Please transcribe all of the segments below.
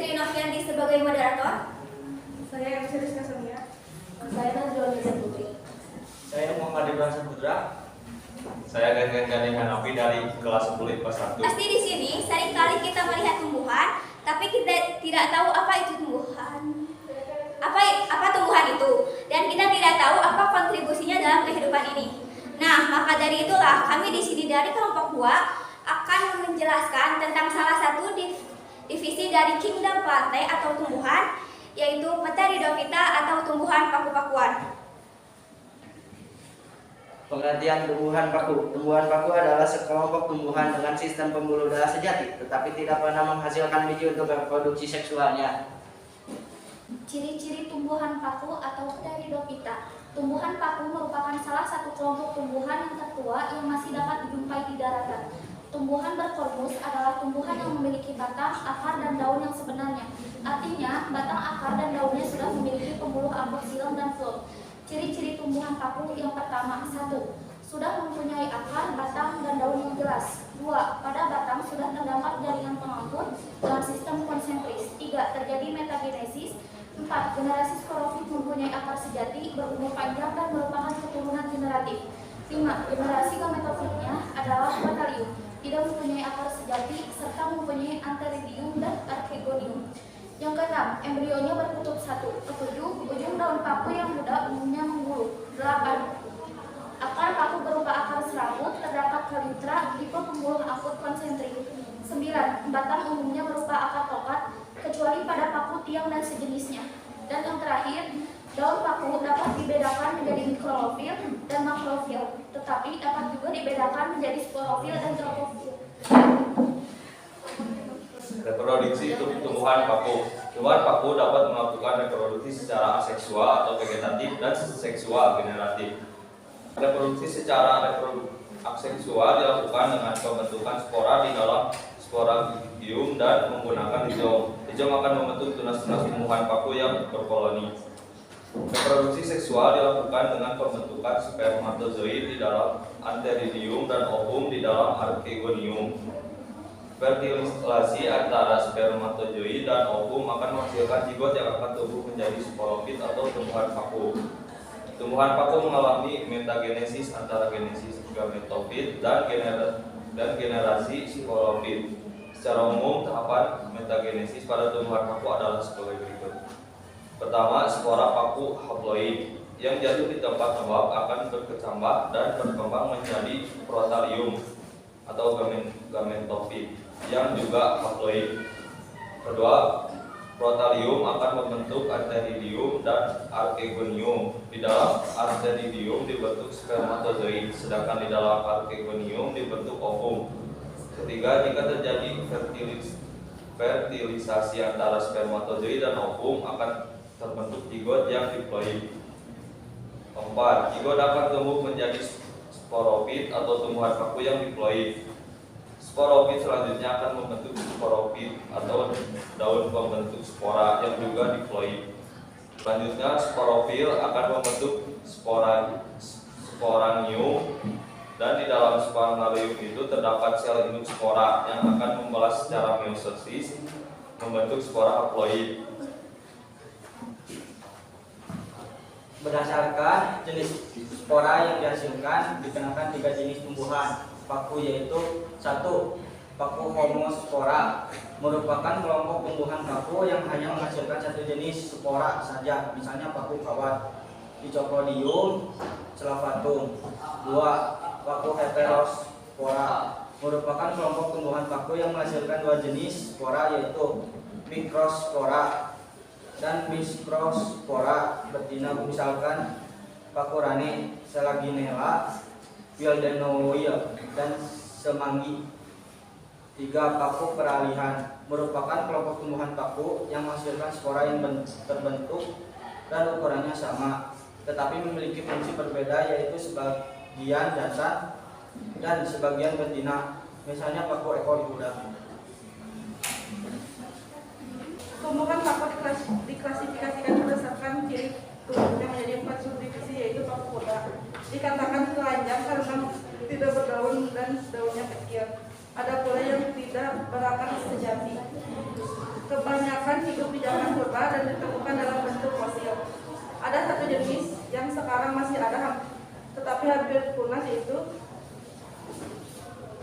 Fitri Novianti sebagai moderator. Saya MC Rizka Sonia. Saya Nazrul Putri. Saya Muhammad Ibrahim Saputra. Saya Gani Hanafi dari kelas 10 IPA 1. Pasti di sini seringkali kita melihat tumbuhan, tapi kita tidak tahu apa itu tumbuhan. Apa tumbuhan itu, dan kita tidak tahu apa kontribusinya dalam kehidupan ini. Nah, maka dari itulah kami di sini dari kelompok 2 akan menjelaskan tentang salah satu divisi dari kingdom plantae atau tumbuhan, yaitu Pteridophyta atau tumbuhan paku-pakuan. Pengertian tumbuhan paku. Tumbuhan paku adalah sekelompok tumbuhan dengan sistem pembuluh darah sejati, tetapi tidak pernah menghasilkan biji untuk reproduksi seksualnya. Ciri-ciri tumbuhan paku atau Pteridophyta. Tumbuhan paku merupakan salah satu kelompok tumbuhan yang tertua yang masih dapat dijumpai di daratan. Tumbuhan berkormus adalah tumbuhan yang memiliki batang, akar, dan daun yang sebenarnya. Artinya, batang, akar, dan daunnya sudah memiliki pembuluh abot silem dan float. Ciri-ciri tumbuhan paku yang pertama, 1. Sudah mempunyai akar, batang, dan daun yang jelas. 2. Pada batang sudah terdapat jaringan pengangkut dengan sistem konsentris. 3. Terjadi metagenesis. 4. Generasi sporofit mempunyai akar sejati, berumur panjang, dan merupakan keturunan generatif. 5. Generasi gametofitnya adalah Batalium, tidak mempunyai akar sejati, serta mempunyai antheridium dan archegonium. Yang keenam, embrionya berkutub 1. Ketujuh, ujung daun paku yang muda umumnya menggulung. 8. Akar paku berupa akar serabut, terdapat kalitra, tipe pembuluh akut konsentrik. 9. Batang umumnya berupa akar tokat, kecuali pada paku tiang dan sejenisnya. Dan yang terakhir, daun paku dapat dibedakan menjadi mikrofil dan makrofil, tetapi dapat juga dibedakan menjadi sporofil dan tropofil. Reproduksi tumbuhan paku. Tumbuhan paku dapat melakukan reproduksi secara aseksual atau vegetatif dan seksual generatif. Reproduksi secara aseksual dilakukan dengan pembentukan spora di dalam sporangium dan menggunakan rizom. Rizom akan membentuk tunas-tunas tumbuhan paku yang berkoloni. Reproduksi seksual dilakukan dengan pembentukan spermatozoid di dalam antheridium dan ovum di dalam archegonium. Fertilisasi antara spermatozoid dan ovum akan menghasilkan zigot yang akan tumbuh menjadi sporofit atau tumbuhan paku. Tumbuhan paku mengalami metagenesis antara genesis gametofit dan generasi sporofit. Secara umum, tahapan metagenesis pada tumbuhan paku adalah sebagai berikut. Pertama, spora paku haploid yang jatuh di tempat lembab akan berkecambah dan berkembang menjadi protalium atau gametofit yang juga haploid. Kedua, protalium akan membentuk antheridium dan archegonium. Di dalam antheridium dibentuk spermatozoid, sedangkan di dalam archegonium dibentuk ovum. Ketiga, jika terjadi fertilisasi antara spermatozoid dan ovum akan terbentuk zigot yang diploid. Keempat, zigot akan tumbuh menjadi sporofit atau tumbuhan paku yang diploid. Sporofit selanjutnya akan membentuk sporofit atau daun pembentuk spora yang juga diploid. Selanjutnya, sporofil akan membentuk sporangium, dan di dalam sporangium itu terdapat sel induk spora yang akan membelah secara meiosis membentuk spora haploid. Berdasarkan jenis spora yang dihasilkan, dikenakan 3 jenis tumbuhan paku, yaitu 1. Paku homospora merupakan kelompok tumbuhan paku yang hanya menghasilkan 1 jenis spora saja, misalnya paku kawat, Dicoprodium clavatum. 2. Paku heterospora merupakan kelompok tumbuhan paku yang menghasilkan 2 jenis spora, yaitu mikrospora dan mikrospora betina, misalkan paku rane, Selaginella, Wildenowia, dan semanggi. 3. Paku peralihan merupakan kelompok tumbuhan paku yang menghasilkan spora yang terbentuk dan ukurannya sama, tetapi memiliki fungsi berbeda, yaitu sebagian jantan dan sebagian betina, misalnya paku ekor kuda. Tumbuhan paku diklasifikasikan berdasarkan ciri tubuhnya menjadi 4 subdivisi, yaitu paku kuda. Dikatakan telanjang karena tidak berdaun dan daunnya kecil. Ada pula yang tidak berakar sejati. Kebanyakan hidup di zaman purba dan ditemukan dalam bentuk fosil. Ada satu jenis yang sekarang masih ada tetapi hampir punah, yaitu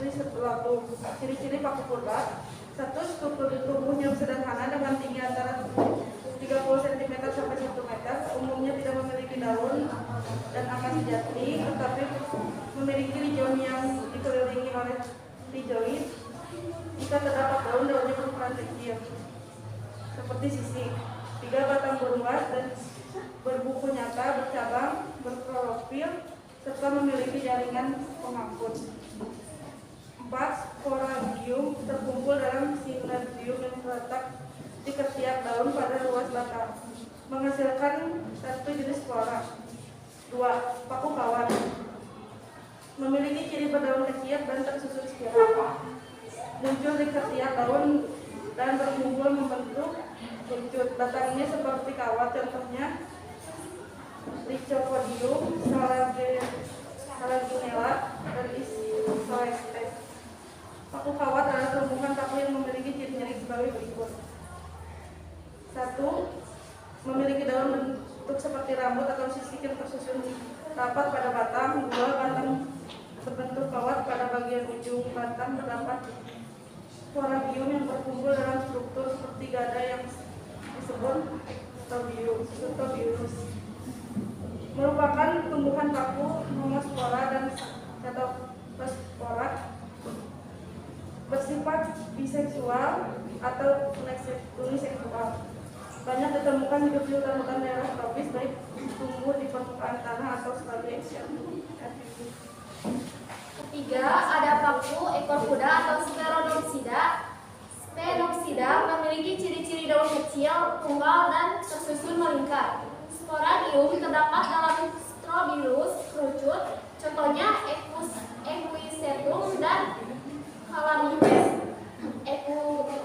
risopelatum. Ciri-ciri paku purba: 1. Struktur tubuhnya sederhana dengan tinggi antara 30 cm sampai 1 meter. Umumnya tidak memiliki daun dan akar sejati, tetapi memiliki rizoom yang dikelilingi oleh rizoid. Jika terdapat daun, daunnya berukuran kecil seperti sisik. 3. Batang berluas dan berbuku nyata, bercabang, berklorofil, serta memiliki jaringan pengangkut. 4. Sporangium terkumpul dalam synovium yang terletak di ketiak daun pada ruas batang, menghasilkan satu jenis spora. 2. Paku kawat memiliki ciri berdaun kecil dan tersusun spiral, muncul di ketiak daun dan berkumpul membentuk kuncut. Batangnya seperti kawat, contohnya Lycopodium, Salagunella, dan Isoestes. Paku kawat adalah tumbuhan paku yang memiliki ciri-ciri sebagai berikut. 1. Memiliki daun bentuk seperti rambut atau sisik yang tersusun rapat pada batang. 2. Batang berbentuk kawat, pada bagian ujung batang terdapat sporangium yang berkumpul dalam struktur seperti gada yang disebut Stobiurus. Merupakan tumbuhan paku monospora dan Catospora, bersifat biseksual atau uniseksual. Banyak ditemukan hidup di hutan-hutan daerah tropis, baik tumbuh di permukaan tanah atau sebagai epifit. Ketiga, ada paku ekor kuda atau Spheronopsida. Spheronopsida memiliki ciri-ciri daun kecil, tunggal, dan tersusun melingkar. Sporangium terdapat dalam Strobilus kerucut, contohnya Equisetum dan Calamipes.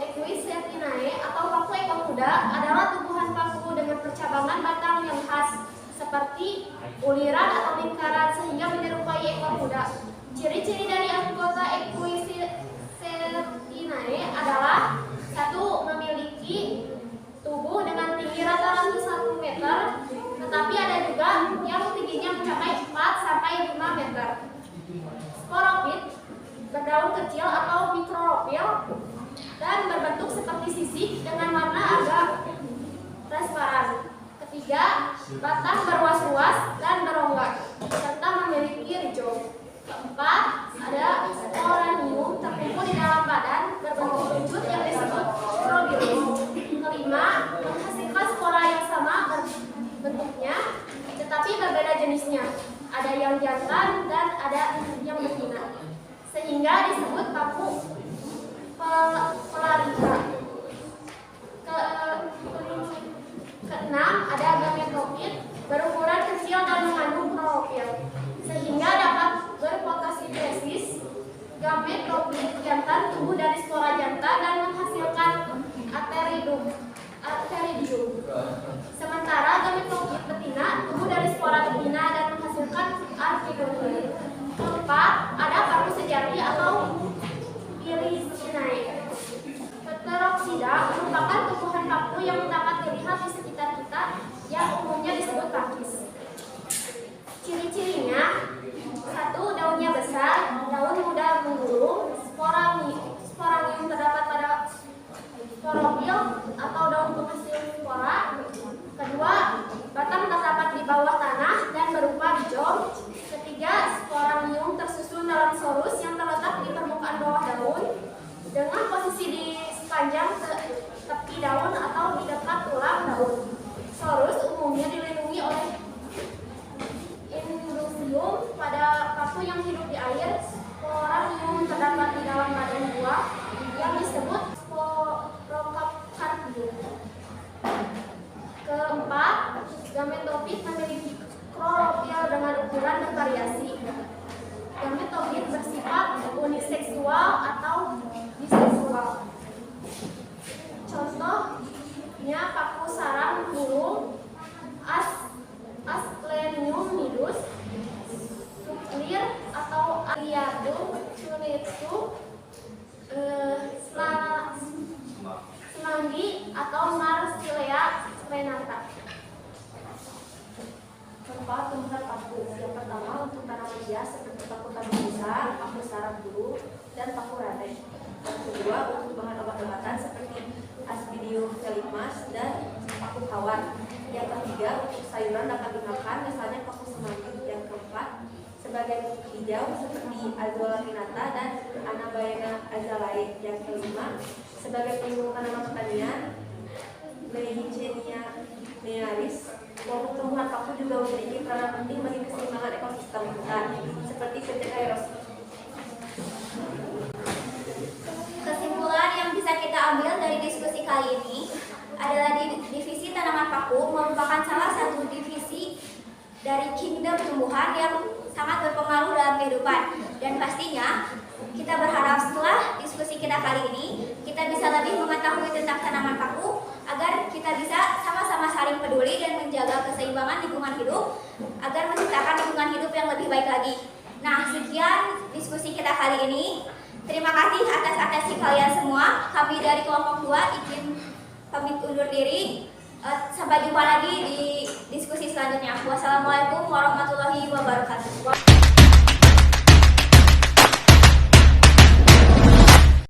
Equisetinae atau paku ekor kuda adalah tumbuhan paku dengan percabangan batang yang khas, seperti uliran atau lingkaran sehingga menyerupai ekor kuda. Ciri-ciri dari anggota Equisetinae adalah: 1. Memiliki tubuh dengan tinggi rata-rata 1 meter, tetapi ada juga yang tingginya mencapai 4 sampai 5 meter. Sporophyt, berdaun kecil atau mikroropil dan berbentuk seperti sisik dengan warna agak transparan. Ketiga, batang berruas-ruas dan berongga serta memiliki rizoom. Keempat, ada sporangium terkumpul di dalam badan berbentuk kerucut yang disebut Strobilus. Kelima, menghasilkan spora yang sama bentuknya tetapi berbeda jenisnya. Ada yang jantan dan ada yang betina, sehingga disebut paku pelarika. Keenam, ada gametofit berukuran kecil dan mengandung klorofil, sehingga dapat berfotosintesis. Gametofit jantan tumbuh dari spora jantan dan menghasilkan ateridium. Sementara gametofit betina tumbuh dari spora betina dan menghasilkan arkidonia. Keempat, ada paku sejati atau Phyllocinae. Pteropsida merupakan tumbuhan paku yang dapat dilihat di sekitar kita yang umumnya disebut pakis. Ciri-cirinya: 1. Daunnya besar, daun muda menggulung, sporangium terdapat pada sporofil atau daun penghasil spora. Kedua, batang terdapat di bawah tanah dan berupa rizoom. Ketiga, sporangium tersusun dalam sorus yang terletak di permukaan bawah daun dengan posisi di sepanjang tepi daun atau di dekat tulang daun. Sorus umumnya dilindungi oleh indusium pada paku yang hidup di air. Sporangium terdapat di dalam badan buah yang disebut sporocarpium. Keempat, gametofit memiliki klorofil dengan ukuran bervariasi. Gametofit bersifat uniseksual atau biseksual. Contohnya paku sarang burung, Asplenium nidus, Suklir atau Aliadum sunitsu, Semanggi atau Mars Renata. Contoh tumbuhan paku. Yang pertama untuk tanaman hias seperti paku tabung besar, paku sarang burung, dan paku rantai. Yang kedua untuk bahan obat-obatan seperti Asbidium calimas dan paku kawat. Yang ketiga untuk sayuran dapat dimakan, misalnya paku semanggi. Yang keempat sebagai pupuk hijau seperti Azolla pinnata dan Anabaena azaleae. Yang kelima sebagai pelindung tanaman pertanian Lehigenia nearis. Tumbuhan paku juga memiliki peran penting bagi keseimbangan ekosistem hutan seperti pencegah erosi. Kesimpulan yang bisa kita ambil dari diskusi kali ini adalah divisi tanaman paku merupakan salah satu divisi dari kingdom tumbuhan yang sangat berpengaruh dalam kehidupan, dan pastinya kita berharap setelah diskusi kita kali ini kita bisa lebih mengetahui tentang tanaman paku agar kita bisa sama-sama saling peduli dan menjaga keseimbangan lingkungan hidup agar menciptakan lingkungan hidup yang lebih baik lagi. Nah, sekian diskusi kita kali ini. Terima kasih atas atensi kalian semua. Kami dari kelompok 2 izin pamit undur diri. Sampai jumpa lagi di diskusi selanjutnya. Wassalamualaikum warahmatullahi wabarakatuh.